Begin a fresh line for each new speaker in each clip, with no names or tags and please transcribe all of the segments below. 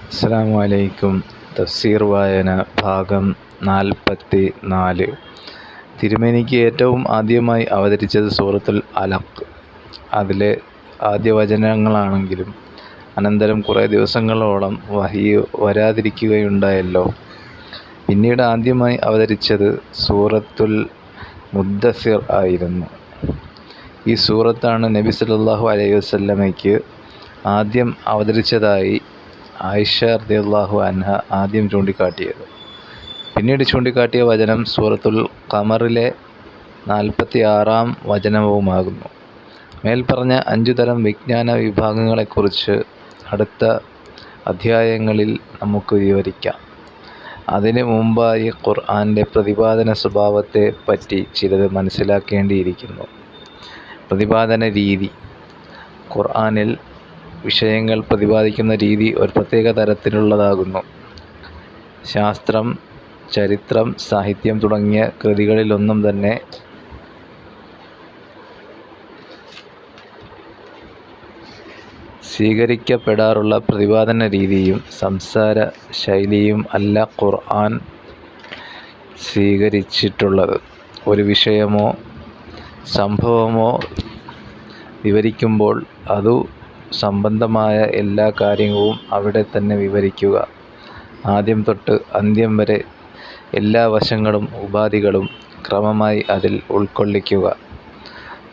അസ്സലാമു അലൈക്കും. തഫ്സീർ വായന ഭാഗം 44. തിരുമേനിക്ക് ഏറ്റവും ആദ്യമായി അവതരിച്ചത് സൂറത്തുൽ അലഖ്. അതിലെ ആദ്യ വചനങ്ങളാണെങ്കിലും അനന്തരം കുറേ ദിവസങ്ങളോളം വഹ്യ് വരാതിരിക്കുകയുണ്ടായല്ലോ. പിന്നീട് ആദ്യമായി അവതരിച്ചത് സൂറത്തുൽ മുദ്ദസ്സിർ ആയിരുന്നു. ഈ സൂറത്താണ് നബി സല്ലല്ലാഹു അലൈഹി വസല്ലമയ്ക്ക് ആദ്യം അവതരിച്ചതായി ആയിഷ റളിയല്ലാഹു അൻഹ ആദ്യം ചൂണ്ടിക്കാട്ടിയത്. പിന്നീട് ചൂണ്ടിക്കാട്ടിയ വചനം സൂറത്തുൽ ഖമറിലെ 46-ാം വചനവുമാകുന്നു. മേൽപ്പറഞ്ഞ 5 തരം വിജ്ഞാന വിഭാഗങ്ങളെക്കുറിച്ച് അടുത്ത അധ്യായങ്ങളിൽ നമുക്ക് വിവരിക്കാം. അതിന് മുമ്പായി ഖുർആൻ്റെ പ്രതിപാദന സ്വഭാവത്തെ പറ്റി ചിലത് മനസ്സിലാക്കേണ്ടിയിരിക്കുന്നു. പ്രതിപാദന രീതി. ഖുർആനിൽ വിഷയങ്ങൾ പ്രതിപാദിക്കുന്ന രീതി ഒരു പ്രത്യേക തരത്തിലുള്ളതാകുന്നു. ശാസ്ത്രം, ചരിത്രം, സാഹിത്യം തുടങ്ങിയ കൃതികളിലൊന്നും തന്നെ സ്വീകരിക്കപ്പെടാറുള്ള പ്രതിപാദന രീതിയും സംസാര ശൈലിയും അല്ല ഖുർആൻ സ്വീകരിച്ചിട്ടുള്ളത്. ഒരു വിഷയമോ സംഭവമോ വിവരിക്കുമ്പോൾ അതു സംബന്ധമായ എല്ലാ കാര്യവും അവിടെ തന്നെ വിവരിക്കുക. ആദ്യം തൊട്ട് അന്ത്യം വരെ എല്ലാ വശങ്ങളും ഉപാധികളും ക്രമമായി അതിൽ ഉൾക്കൊള്ളിക്കുക.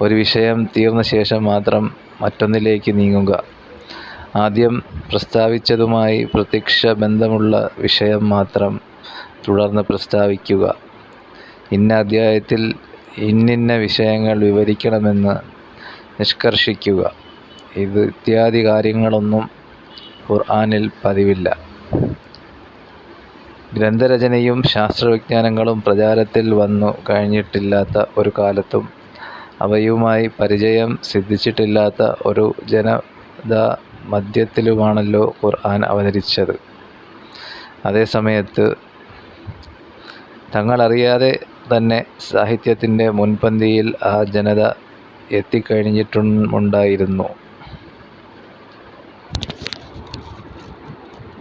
ഒരു വിഷയം തീർന്ന ശേഷം മാത്രം മറ്റൊന്നിലേക്ക് നീങ്ങുക. ആദ്യം പ്രസ്താവിച്ചതുമായി പ്രത്യക്ഷ ബന്ധമുള്ള വിഷയം മാത്രം തുടർന്ന് പ്രസ്താവിക്കുക. ഇന്ന അധ്യായത്തിൽ ഇന്നിന്ന വിഷയങ്ങൾ വിവരിക്കണമെന്ന് നിഷ്കർഷിക്കുക. ഇത്യാദി കാര്യങ്ങളൊന്നും ഖുർആനിൽ പതിവില്ല. ഗ്രന്ഥരചനയും ശാസ്ത്രവിജ്ഞാനങ്ങളും പ്രചാരത്തിൽ വന്നു കഴിഞ്ഞിട്ടില്ലാത്ത ഒരു കാലത്തും അവയുമായി പരിചയം സിദ്ധിച്ചിട്ടില്ലാത്ത ഒരു ജനതാ മധ്യത്തിലുമാണല്ലോ ഖുർആൻ അവതരിച്ചത്. അതേസമയത്ത് തങ്ങളറിയാതെ തന്നെ സാഹിത്യത്തിൻ്റെ മുൻപന്തിയിൽ ആ ജനത എത്തിക്കഴിഞ്ഞിട്ടുമുണ്ടായിരുന്നു.